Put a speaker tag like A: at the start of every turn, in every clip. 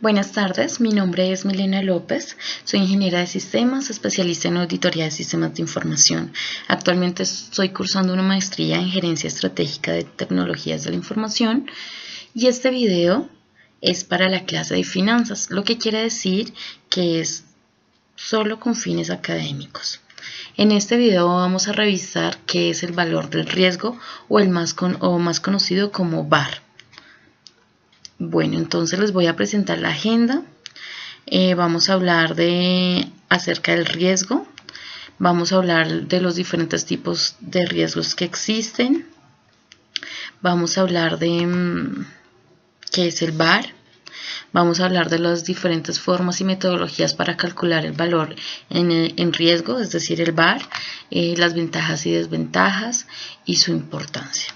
A: Buenas tardes, mi nombre es Milena López, soy ingeniera de sistemas, especialista en auditoría de sistemas de información. Actualmente estoy cursando una maestría en gerencia estratégica de tecnologías de la información y este video es para la clase de finanzas, lo que quiere decir que es solo con fines académicos. En este video vamos a revisar qué es el valor del riesgo o más conocido como VaR. Bueno, entonces les voy a presentar la agenda. Vamos a hablar acerca del riesgo. Vamos a hablar de los diferentes tipos de riesgos que existen. Vamos a hablar de qué es el VaR. Vamos a hablar de las diferentes formas y metodologías para calcular el valor en riesgo, es decir, el VaR, las ventajas y desventajas y su importancia.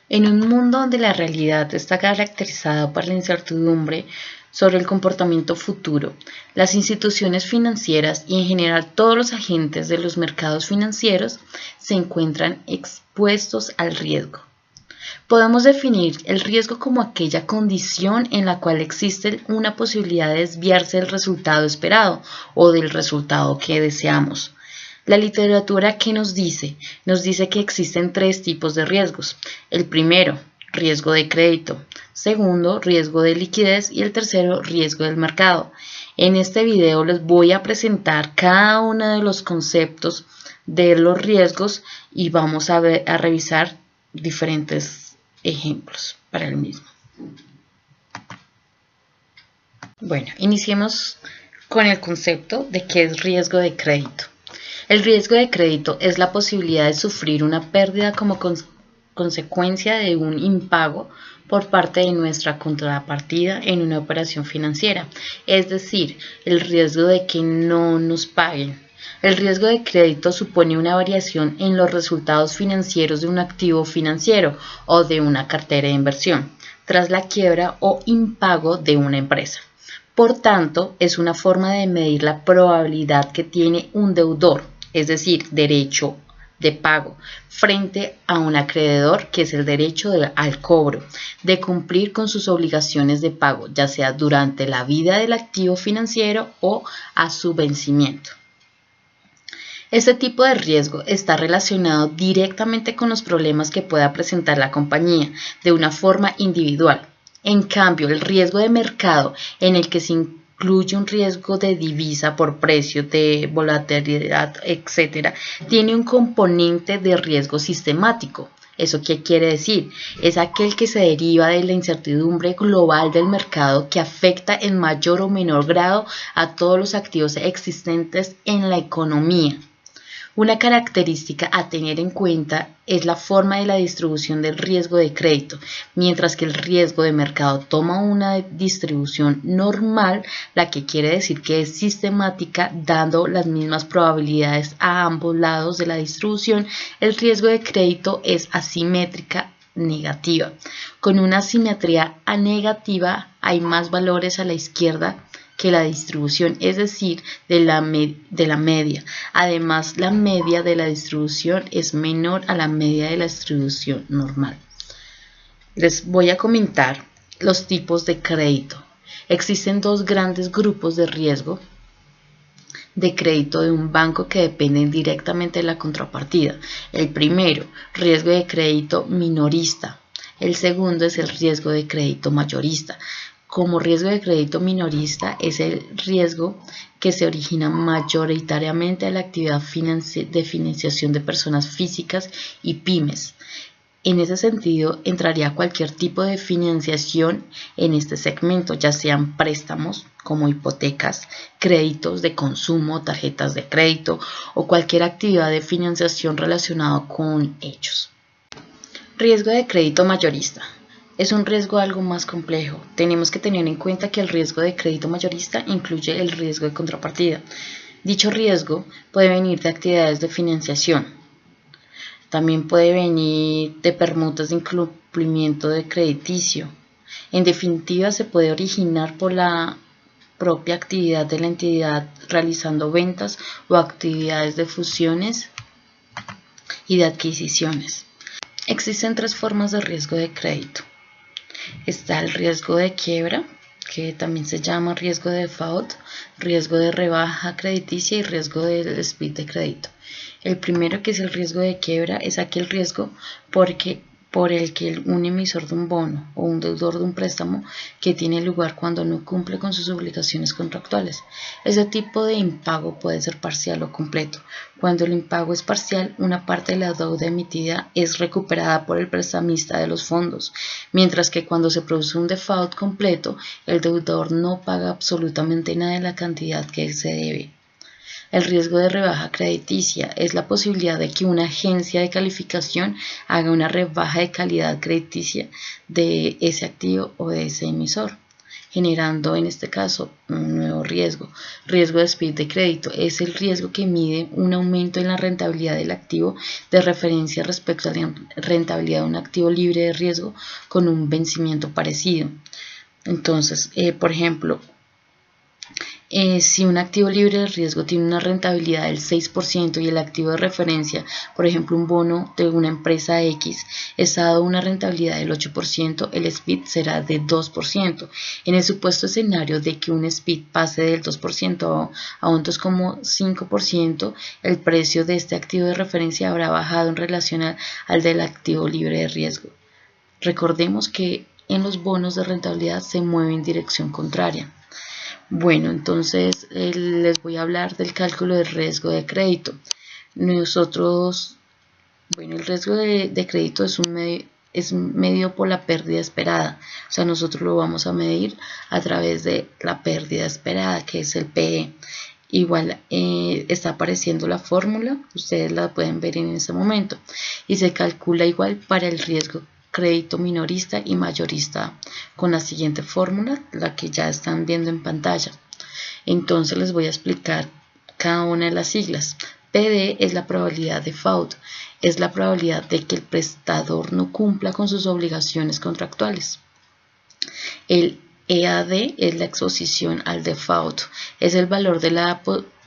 A: En un mundo donde la realidad está caracterizada por la incertidumbre sobre el comportamiento futuro, las instituciones financieras y en general todos los agentes de los mercados financieros se encuentran expuestos al riesgo. Podemos definir el riesgo como aquella condición en la cual existe una posibilidad de desviarse del resultado esperado o del resultado que deseamos. La literatura, ¿qué nos dice? Nos dice que existen tres tipos de riesgos. El primero, riesgo de crédito. Segundo, riesgo de liquidez. Y el tercero, riesgo del mercado. En este video les voy a presentar cada uno de los conceptos de los riesgos y vamos a revisar diferentes ejemplos para el mismo. Bueno, iniciemos con el concepto de qué es riesgo de crédito. El riesgo de crédito es la posibilidad de sufrir una pérdida como consecuencia de un impago por parte de nuestra contrapartida en una operación financiera, es decir, el riesgo de que no nos paguen. El riesgo de crédito supone una variación en los resultados financieros de un activo financiero o de una cartera de inversión, tras la quiebra o impago de una empresa. Por tanto, es una forma de medir la probabilidad que tiene un deudor, es decir, derecho de pago, frente a un acreedor, que es el derecho al cobro, de cumplir con sus obligaciones de pago, ya sea durante la vida del activo financiero o a su vencimiento. Este tipo de riesgo está relacionado directamente con los problemas que pueda presentar la compañía de una forma individual. En cambio, el riesgo de mercado, en el que se incluye un riesgo de divisa por precio, de volatilidad, etc., tiene un componente de riesgo sistemático. ¿Eso qué quiere decir? Es aquel que se deriva de la incertidumbre global del mercado que afecta en mayor o menor grado a todos los activos existentes en la economía. Una característica a tener en cuenta es la forma de la distribución del riesgo de crédito. Mientras que el riesgo de mercado toma una distribución normal, la que quiere decir que es sistemática, dando las mismas probabilidades a ambos lados de la distribución, el riesgo de crédito es asimétrica negativa. Con una simetría a negativa hay más valores a la izquierda que la distribución, es decir, de la media. Además, la media de la distribución es menor a la media de la distribución normal. Les voy a comentar los tipos de crédito. Existen dos grandes grupos de riesgo de crédito de un banco que dependen directamente de la contrapartida. El primero, riesgo de crédito minorista. El segundo es el riesgo de crédito mayorista. Como riesgo de crédito minorista es el riesgo que se origina mayoritariamente de la actividad de financiación de personas físicas y pymes. En ese sentido, entraría cualquier tipo de financiación en este segmento, ya sean préstamos como hipotecas, créditos de consumo, tarjetas de crédito o cualquier actividad de financiación relacionada con ellos. Riesgo de crédito mayorista. Es un riesgo algo más complejo. Tenemos que tener en cuenta que el riesgo de crédito mayorista incluye el riesgo de contrapartida. Dicho riesgo puede venir de actividades de financiación. También puede venir de permutas de incumplimiento de crediticio. En definitiva, se puede originar por la propia actividad de la entidad realizando ventas o actividades de fusiones y de adquisiciones. Existen tres formas de riesgo de crédito. Está el riesgo de quiebra, que también se llama riesgo de default, riesgo de rebaja crediticia y riesgo del speed de crédito. El primero, que es el riesgo de quiebra, es aquel riesgo por el que un emisor de un bono o un deudor de un préstamo que tiene lugar cuando no cumple con sus obligaciones contractuales. Ese tipo de impago puede ser parcial o completo. Cuando el impago es parcial, una parte de la deuda emitida es recuperada por el prestamista de los fondos, mientras que cuando se produce un default completo, el deudor no paga absolutamente nada de la cantidad que se debe. El riesgo de rebaja crediticia es la posibilidad de que una agencia de calificación haga una rebaja de calidad crediticia de ese activo o de ese emisor, generando en este caso un nuevo riesgo. Riesgo de speed de crédito es el riesgo que mide un aumento en la rentabilidad del activo de referencia respecto a la rentabilidad de un activo libre de riesgo con un vencimiento parecido. Entonces, por ejemplo, si un activo libre de riesgo tiene una rentabilidad del 6% y el activo de referencia, por ejemplo un bono de una empresa X, está dado una rentabilidad del 8%, el SPID será de 2%. En el supuesto escenario de que un SPID pase del 2% a un 2,5%, el precio de este activo de referencia habrá bajado en relación al del activo libre de riesgo. Recordemos que en los bonos de rentabilidad se mueve en dirección contraria. Bueno, entonces les voy a hablar del cálculo del riesgo de crédito. El riesgo de crédito es medido por la pérdida esperada. O sea, nosotros lo vamos a medir a través de la pérdida esperada, que es el PE. Igual está apareciendo la fórmula, ustedes la pueden ver en este momento. Y se calcula igual para el riesgo crédito minorista y mayorista con la siguiente fórmula, la que ya están viendo en pantalla. Entonces les voy a explicar cada una de las siglas. PD es la probabilidad de default, es la probabilidad de que el prestador no cumpla con sus obligaciones contractuales. El EAD es la exposición al default, es el valor de la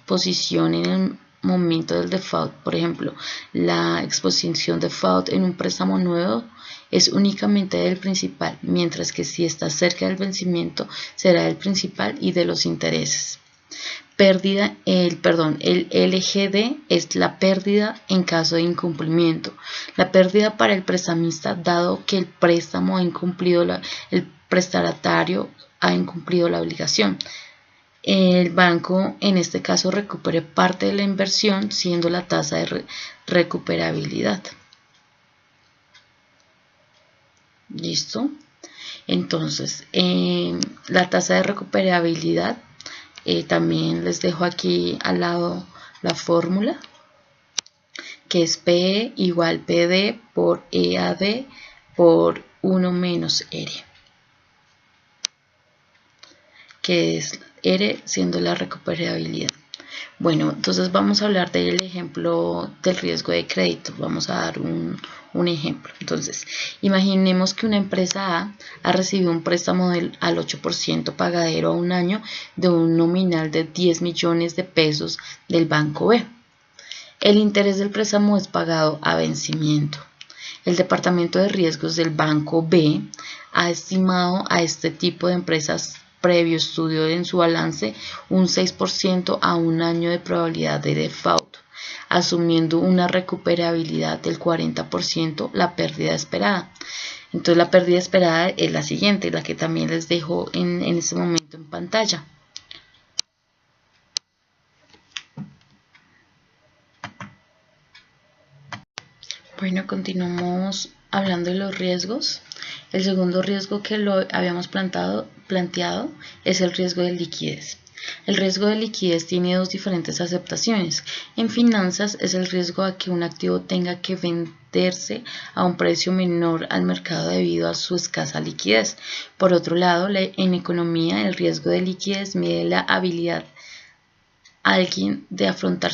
A: posición en el momento del default. Por ejemplo, la exposición default en un préstamo nuevo es únicamente del principal, mientras que si está cerca del vencimiento será del principal y de los intereses. El LGD es la pérdida en caso de incumplimiento. La pérdida para el prestamista dado que el préstamo ha incumplido el prestatario ha incumplido la obligación. El banco en este caso recupere parte de la inversión siendo la tasa de recuperabilidad. ¿Listo? Entonces, la tasa de recuperabilidad, también les dejo aquí al lado la fórmula, que es PE igual PD por EAD por 1 menos R, que es R siendo la recuperabilidad. Bueno, entonces vamos a hablar del ejemplo del riesgo de crédito. Vamos a dar un ejemplo. Entonces, imaginemos que una empresa A ha recibido un préstamo al 8% pagadero a un año de un nominal de 10 millones de pesos del banco B. El interés del préstamo es pagado a vencimiento. El departamento de riesgos del banco B ha estimado a este tipo de empresas previo estudio en su balance un 6% a un año de probabilidad de default, asumiendo una recuperabilidad del 40%, la pérdida esperada. Entonces la pérdida esperada es la siguiente, la que también les dejo en este momento en pantalla. Bueno, continuamos hablando de los riesgos. El segundo riesgo que lo habíamos planteado es el riesgo de liquidez. El riesgo de liquidez tiene dos diferentes aceptaciones. En finanzas es el riesgo a que un activo tenga que venderse a un precio menor al mercado debido a su escasa liquidez. Por otro lado, en economía el riesgo de liquidez mide la habilidad de alguien de afrontar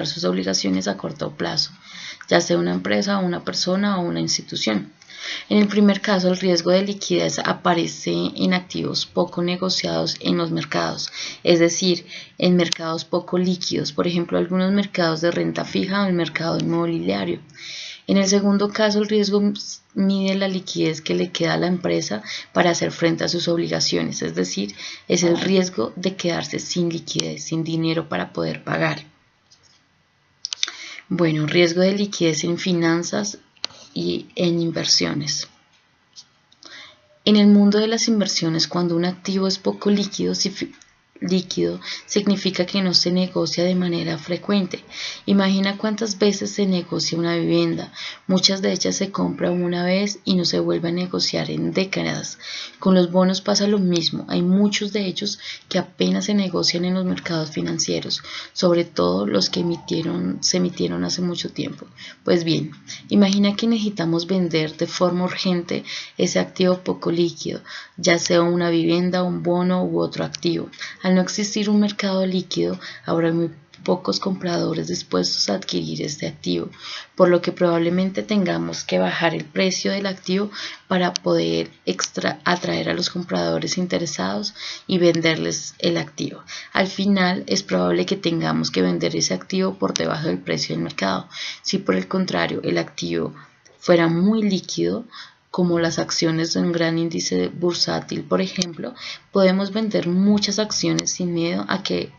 A: sus obligaciones a corto plazo, ya sea una empresa, una persona o una institución. En el primer caso, el riesgo de liquidez aparece en activos poco negociados en los mercados, es decir, en mercados poco líquidos, por ejemplo, algunos mercados de renta fija o el mercado inmobiliario. En el segundo caso, el riesgo mide la liquidez que le queda a la empresa para hacer frente a sus obligaciones, es decir, es el riesgo de quedarse sin liquidez, sin dinero para poder pagar. Bueno, riesgo de liquidez en finanzas y en inversiones. En el mundo de las inversiones, cuando un activo es poco líquido significa que no se negocia de manera frecuente. Imagina cuántas veces se negocia una vivienda. Muchas de ellas se compran una vez y no se vuelve a negociar en décadas. Con los bonos pasa lo mismo. Hay muchos de ellos que apenas se negocian en los mercados financieros, sobre todo los que se emitieron hace mucho tiempo. Pues bien, imagina que necesitamos vender de forma urgente ese activo poco líquido, ya sea una vivienda, un bono u otro activo. Al no existir un mercado líquido, habrá muy pocos compradores dispuestos a adquirir este activo, por lo que probablemente tengamos que bajar el precio del activo para poder atraer a los compradores interesados y venderles el activo. Al final es probable que tengamos que vender ese activo por debajo del precio del mercado. Si por el contrario el activo fuera muy líquido, como las acciones de un gran índice bursátil, por ejemplo, podemos vender muchas acciones sin miedo a que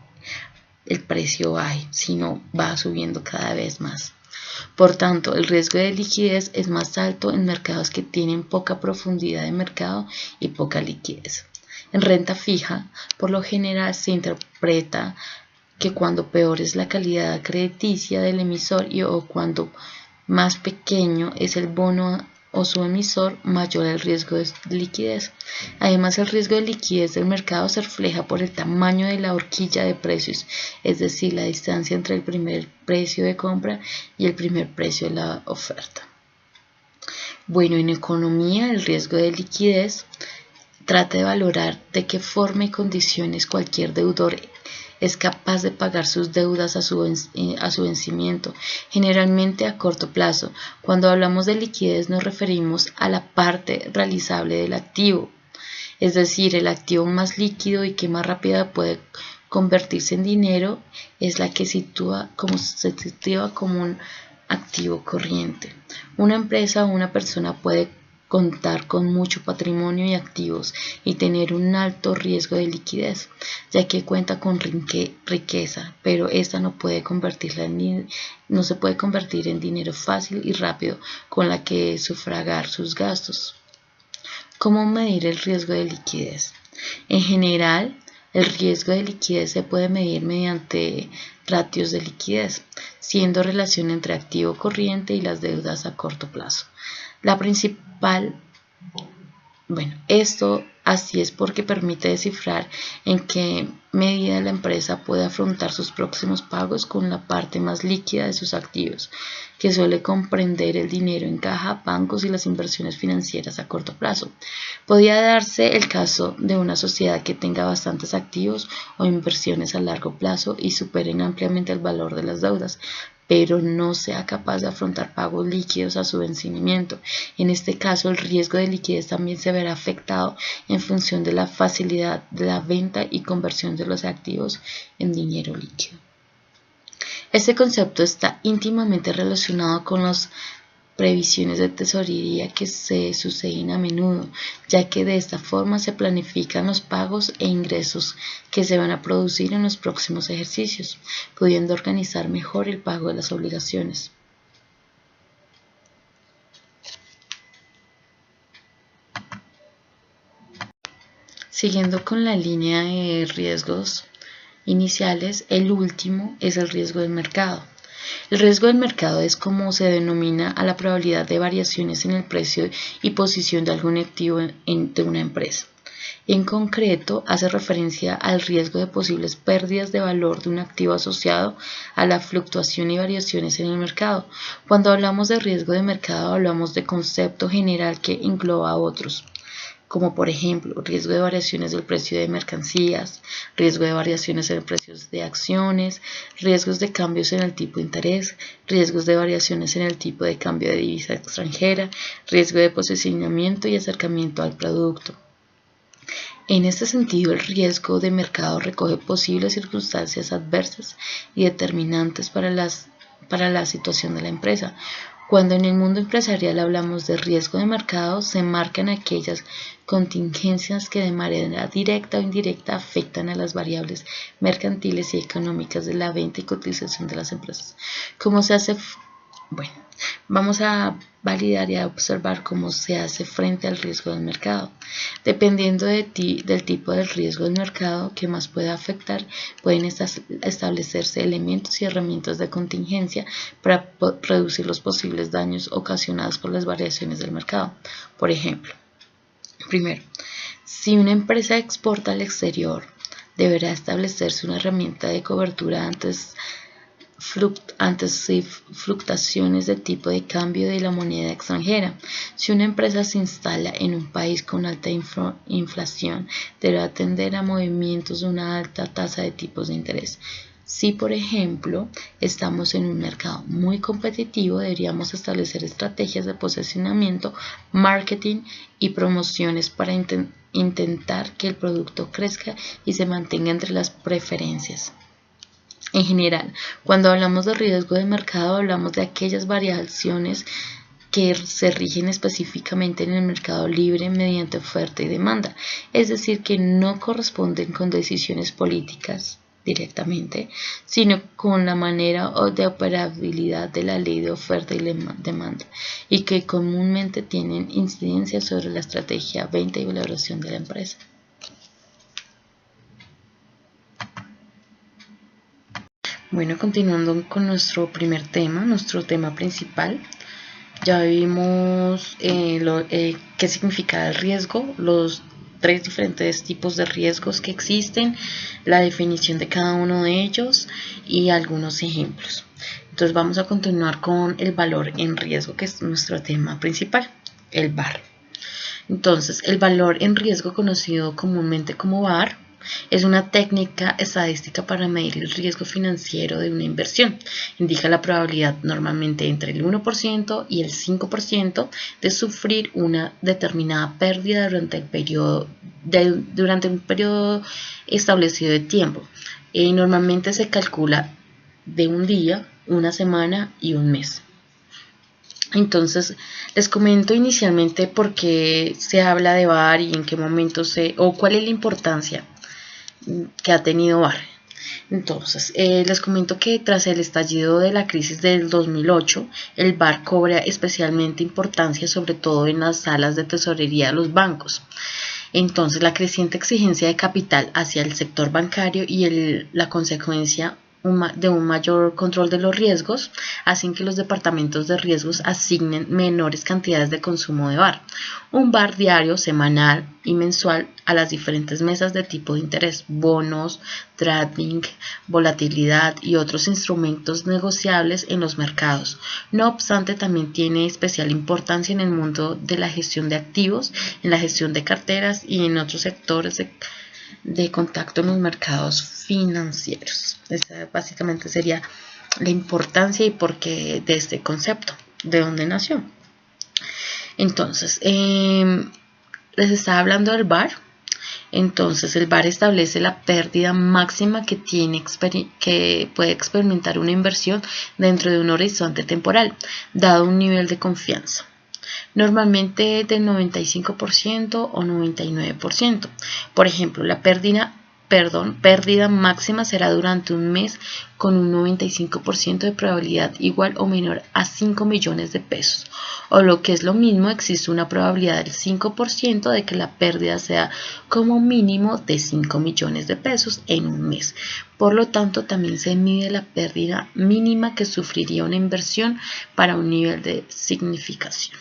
A: el precio baje, sino va subiendo cada vez más. Por tanto, el riesgo de liquidez es más alto en mercados que tienen poca profundidad de mercado y poca liquidez. En renta fija, por lo general se interpreta que cuando peor es la calidad crediticia del emisor o cuando más pequeño es el bono o su emisor, mayor el riesgo de liquidez. Además, el riesgo de liquidez del mercado se refleja por el tamaño de la horquilla de precios, es decir, la distancia entre el primer precio de compra y el primer precio de la oferta. Bueno, en economía, el riesgo de liquidez trata de valorar de qué forma y condiciones cualquier deudor es capaz de pagar sus deudas a su vencimiento, generalmente a corto plazo. Cuando hablamos de liquidez nos referimos a la parte realizable del activo, es decir, el activo más líquido y que más rápido puede convertirse en dinero es la que se sitúa como un activo corriente. Una empresa o una persona puede contar con mucho patrimonio y activos y tener un alto riesgo de liquidez, ya que cuenta con riqueza, pero esta no se puede convertir en dinero fácil y rápido con la que sufragar sus gastos. ¿Cómo medir el riesgo de liquidez? En general, el riesgo de liquidez se puede medir mediante ratios de liquidez, siendo relación entre activo corriente y las deudas a corto plazo. La principal, esto así es porque permite descifrar en qué medida la empresa puede afrontar sus próximos pagos con la parte más líquida de sus activos, que suele comprender el dinero en caja, bancos y las inversiones financieras a corto plazo. Podría darse el caso de una sociedad que tenga bastantes activos o inversiones a largo plazo y superen ampliamente el valor de las deudas, pero no sea capaz de afrontar pagos líquidos a su vencimiento. En este caso, el riesgo de liquidez también se verá afectado en función de la facilidad de la venta y conversión de los activos en dinero líquido. Este concepto está íntimamente relacionado con las previsiones de tesorería que se suceden a menudo, ya que de esta forma se planifican los pagos e ingresos que se van a producir en los próximos ejercicios, pudiendo organizar mejor el pago de las obligaciones. Siguiendo con la línea de riesgos iniciales, el último es el riesgo del mercado. El riesgo del mercado es como se denomina a la probabilidad de variaciones en el precio y posición de algún activo de una empresa. En concreto, hace referencia al riesgo de posibles pérdidas de valor de un activo asociado a la fluctuación y variaciones en el mercado. Cuando hablamos de riesgo de mercado, hablamos de concepto general que engloba otros, como por ejemplo riesgo de variaciones del precio de mercancías, riesgo de variaciones en el precio de acciones, riesgos de cambios en el tipo de interés, riesgos de variaciones en el tipo de cambio de divisa extranjera, riesgo de posicionamiento y acercamiento al producto. En este sentido, el riesgo de mercado recoge posibles circunstancias adversas y determinantes para la situación de la empresa. Cuando en el mundo empresarial hablamos de riesgo de mercado, se marcan aquellas contingencias que de manera directa o indirecta afectan a las variables mercantiles y económicas de la venta y cotización de las empresas. ¿Cómo se hace? Bueno, vamos a validar y a observar cómo se hace frente al riesgo del mercado. Dependiendo del tipo del riesgo del mercado que más pueda afectar, pueden establecerse elementos y herramientas de contingencia para reducir los posibles daños ocasionados por las variaciones del mercado. Por ejemplo, primero, si una empresa exporta al exterior, deberá establecerse una herramienta de cobertura ante fluctuaciones de tipo de cambio de la moneda extranjera. Si una empresa se instala en un país con alta inflación, deberá atender a movimientos de una alta tasa de tipos de interés. Si, por ejemplo, estamos en un mercado muy competitivo, deberíamos establecer estrategias de posicionamiento, marketing y promociones para intentar que el producto crezca y se mantenga entre las preferencias. En general, cuando hablamos de riesgo de mercado, hablamos de aquellas variaciones que se rigen específicamente en el mercado libre mediante oferta y demanda, es decir, que no corresponden con decisiones políticas directamente, sino con la manera de operabilidad de la ley de oferta y demanda, y que comúnmente tienen incidencia sobre la estrategia, venta y valoración de la empresa. Bueno, continuando con nuestro primer tema, nuestro tema principal, ya vimos qué significa el riesgo, los tres diferentes tipos de riesgos que existen, la definición de cada uno de ellos y algunos ejemplos. Entonces vamos a continuar con el valor en riesgo, que es nuestro tema principal, el VaR. Entonces, el valor en riesgo, conocido comúnmente como VaR, es una técnica estadística para medir el riesgo financiero de una inversión. Indica la probabilidad normalmente entre el 1% y el 5% de sufrir una determinada pérdida durante un periodo establecido de tiempo. Normalmente se calcula de un día, una semana y un mes. Entonces, les comento inicialmente por qué se habla de VaR y en qué momento o cuál es la importancia que ha tenido VaR. Entonces, les comento que tras el estallido de la crisis del 2008, el VaR cobra especialmente importancia, sobre todo en las salas de tesorería de los bancos. Entonces, la creciente exigencia de capital hacia el sector bancario y la consecuencia de un mayor control de los riesgos hacen que los departamentos de riesgos asignen menores cantidades de consumo de VaR. Un VaR diario, semanal y mensual a las diferentes mesas de tipo de interés, bonos, trading, volatilidad y otros instrumentos negociables en los mercados. No obstante, también tiene especial importancia en el mundo de la gestión de activos, en la gestión de carteras y en otros sectores de contacto en los mercados financieros. Esa básicamente sería la importancia y por qué de este concepto, de dónde nació. Entonces, les estaba hablando del VaR. Entonces, el VaR establece la pérdida máxima que puede experimentar una inversión dentro de un horizonte temporal, dado un nivel de confianza. Normalmente del 95% o 99%. Por ejemplo, la pérdida máxima será durante un mes con un 95% de probabilidad igual o menor a 5 millones de pesos. O lo que es lo mismo, existe una probabilidad del 5% de que la pérdida sea como mínimo de 5 millones de pesos en un mes. Por lo tanto, también se mide la pérdida mínima que sufriría una inversión para un nivel de significación.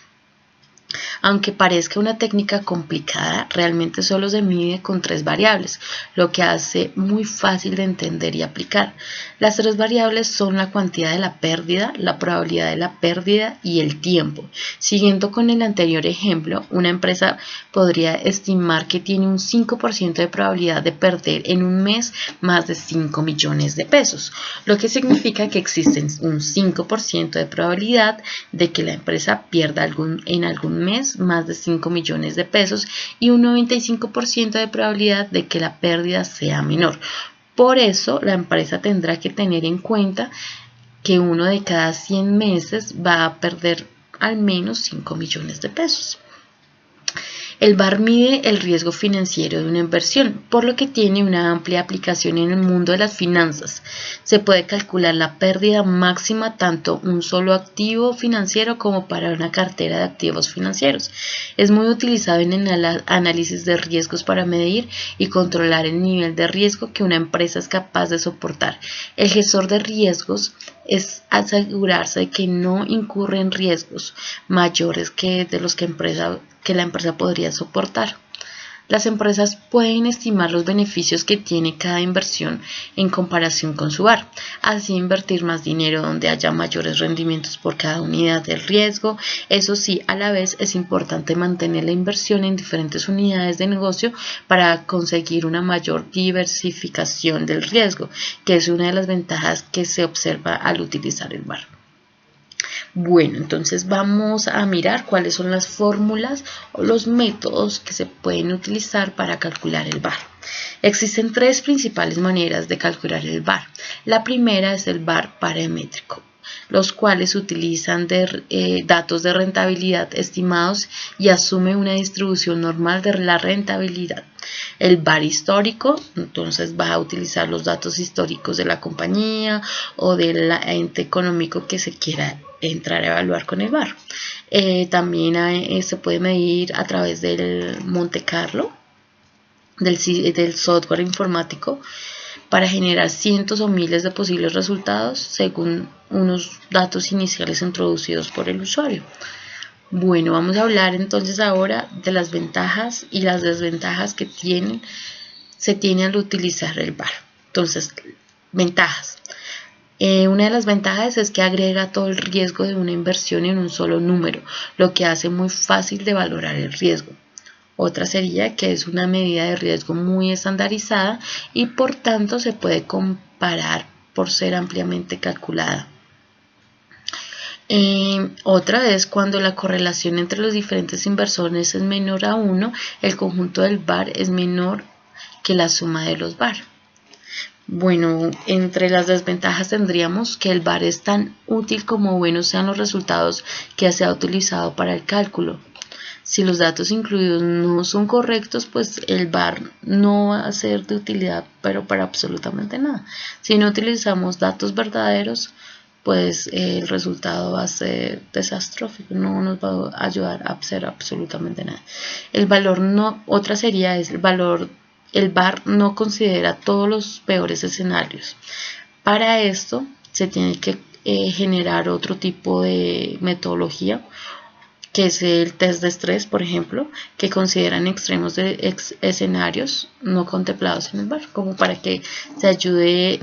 A: Aunque parezca una técnica complicada, realmente solo se mide con 3 variables, lo que hace muy fácil de entender y aplicar. Las 3 variables son la cantidad de la pérdida, la probabilidad de la pérdida y el tiempo. Siguiendo con el anterior ejemplo, una empresa podría estimar que tiene un 5% de probabilidad de perder en un mes más de 5 millones de pesos, lo que significa que existen un 5% de probabilidad de que la empresa pierda en algún mes más de 5 millones de pesos y un 95% de probabilidad de que la pérdida sea menor. Por eso, la empresa tendrá que tener en cuenta que uno de cada 100 meses va a perder al menos 5 millones de pesos. El VaR mide el riesgo financiero de una inversión, por lo que tiene una amplia aplicación en el mundo de las finanzas. Se puede calcular la pérdida máxima tanto un solo activo financiero como para una cartera de activos financieros. Es muy utilizado en el análisis de riesgos para medir y controlar el nivel de riesgo que una empresa es capaz de soportar. El gestor de riesgos es asegurarse de que no incurre en riesgos mayores que de los que la empresa podría soportar. Las empresas pueden estimar los beneficios que tiene cada inversión en comparación con su VaR, así invertir más dinero donde haya mayores rendimientos por cada unidad del riesgo. Eso sí, a la vez es importante mantener la inversión en diferentes unidades de negocio para conseguir una mayor diversificación del riesgo, que es una de las ventajas que se observa al utilizar el VaR. Bueno, entonces vamos a mirar cuáles son las fórmulas o los métodos que se pueden utilizar para calcular el VaR. Existen tres principales maneras de calcular el VaR. La primera es el VaR paramétrico, los cuales utilizan datos de rentabilidad estimados y asume una distribución normal de la rentabilidad. El VaR histórico, entonces va a utilizar los datos históricos de la compañía o del ente económico que se quiera entrar a evaluar con el VaR. También se puede medir a través del Monte Carlo, del software informático, para generar cientos o miles de posibles resultados según unos datos iniciales introducidos por el usuario. Bueno, vamos a hablar entonces ahora de las ventajas y las desventajas que se tiene al utilizar el VaR. Entonces, ventajas. Una de las ventajas es que agrega todo el riesgo de una inversión en un solo número, lo que hace muy fácil de valorar el riesgo. Otra sería que es una medida de riesgo muy estandarizada y por tanto se puede comparar por ser ampliamente calculada. Otra es cuando la correlación entre los diferentes inversores es menor a 1, el conjunto del VaR es menor que la suma de los VaR. Bueno, entre las desventajas tendríamos que el VaR es tan útil como buenos sean los resultados que se ha utilizado para el cálculo. Si los datos incluidos no son correctos, pues el VaR no va a ser de utilidad, pero para absolutamente nada. Si no utilizamos datos verdaderos, pues el resultado va a ser desastrófico, no nos va a ayudar a hacer absolutamente nada. Otra sería el VaR no considera todos los peores escenarios. Para esto se tiene que generar otro tipo de metodología, que es el test de estrés, por ejemplo, que consideran extremos de escenarios no contemplados en el VaR, como para que se ayude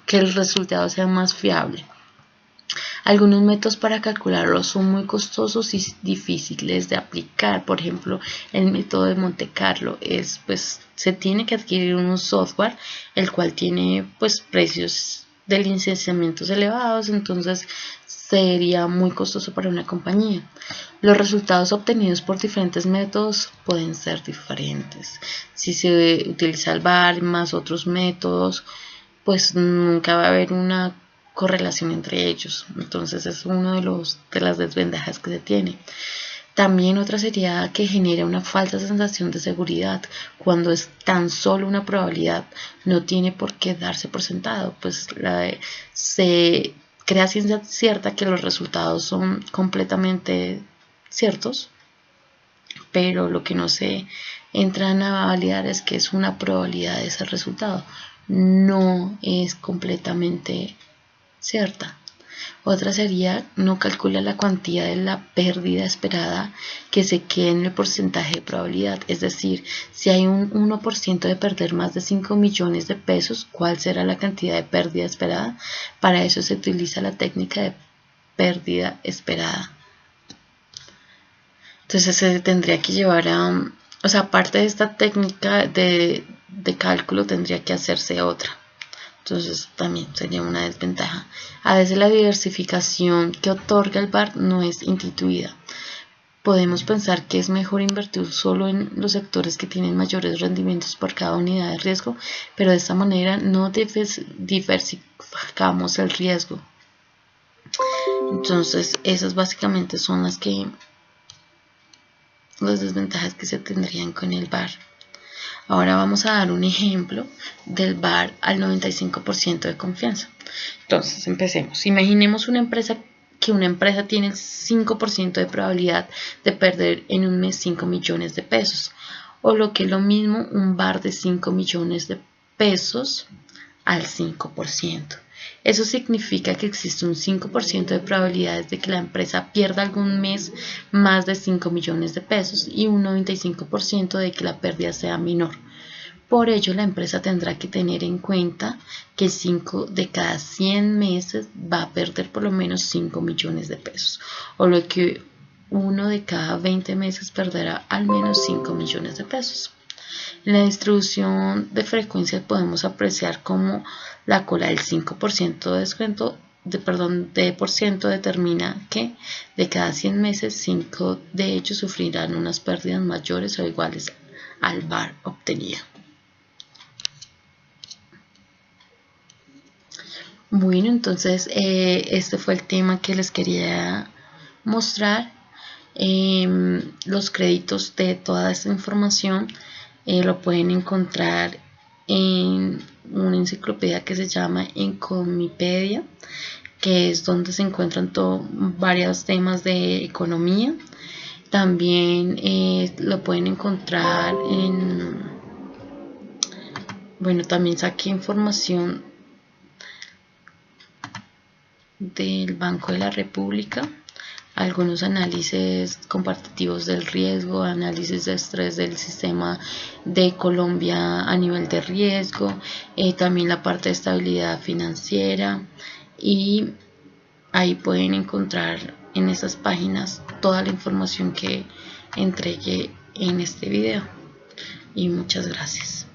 A: que el resultado sea más fiable. Algunos métodos para calcularlo son muy costosos y difíciles de aplicar. Por ejemplo, el método de Monte Carlo se tiene que adquirir un software el cual tiene precios de licenciamientos elevados, entonces sería muy costoso para una compañía. Los resultados obtenidos por diferentes métodos pueden ser diferentes. Si se utiliza el VaR más otros métodos, pues nunca va a haber una correlación entre ellos. Entonces es uno de las desventajas que se tiene. También otra sería que genera una falsa sensación de seguridad cuando es tan solo una probabilidad, no tiene por qué darse por sentado, pues se crea ciencia cierta que los resultados son completamente ciertos, pero lo que no se entran a validar es que es una probabilidad de ese resultado, no es completamente cierta. Otra sería no calcula la cuantía de la pérdida esperada que se quede en el porcentaje de probabilidad, es decir, si hay un 1% de perder más de 5 millones de pesos, ¿cuál será la cantidad de pérdida esperada? Para eso se utiliza la técnica de pérdida esperada. Entonces se tendría que llevar aparte de esta técnica de cálculo tendría que hacerse otra. Entonces también sería una desventaja. A veces la diversificación que otorga el VaR no es intuitiva. Podemos pensar que es mejor invertir solo en los sectores que tienen mayores rendimientos por cada unidad de riesgo, pero de esta manera no diversificamos el riesgo. Entonces esas básicamente son las desventajas que se tendrían con el VAR. Ahora vamos a dar un ejemplo del VAR al 95% de confianza. Entonces empecemos. Imaginemos una empresa tiene el 5% de probabilidad de perder en un mes 5 millones de pesos, o lo que es lo mismo, un VAR de 5 millones de pesos al 5%. Eso significa que existe un 5% de probabilidades de que la empresa pierda algún mes más de 5 millones de pesos y un 95% de que la pérdida sea menor. Por ello, la empresa tendrá que tener en cuenta que 5 de cada 100 meses va a perder por lo menos 5 millones de pesos, o lo que 1 de cada 20 meses perderá al menos 5 millones de pesos. En la distribución de frecuencia podemos apreciar cómo la cola del 5% de descuento de por ciento determina que de cada 100 meses 5 de ellos sufrirán unas pérdidas mayores o iguales al VAR obtenido. Bueno, entonces este fue el tema que les quería mostrar. Los créditos de toda esta información lo pueden encontrar en una enciclopedia que se llama Economipedia, que es donde se encuentran varios temas de economía. También lo pueden encontrar también saqué información del Banco de la República, algunos análisis comparativos del riesgo, análisis de estrés del sistema de Colombia a nivel de riesgo, también la parte de estabilidad financiera, y ahí pueden encontrar en esas páginas toda la información que entregué en este video. Y muchas gracias.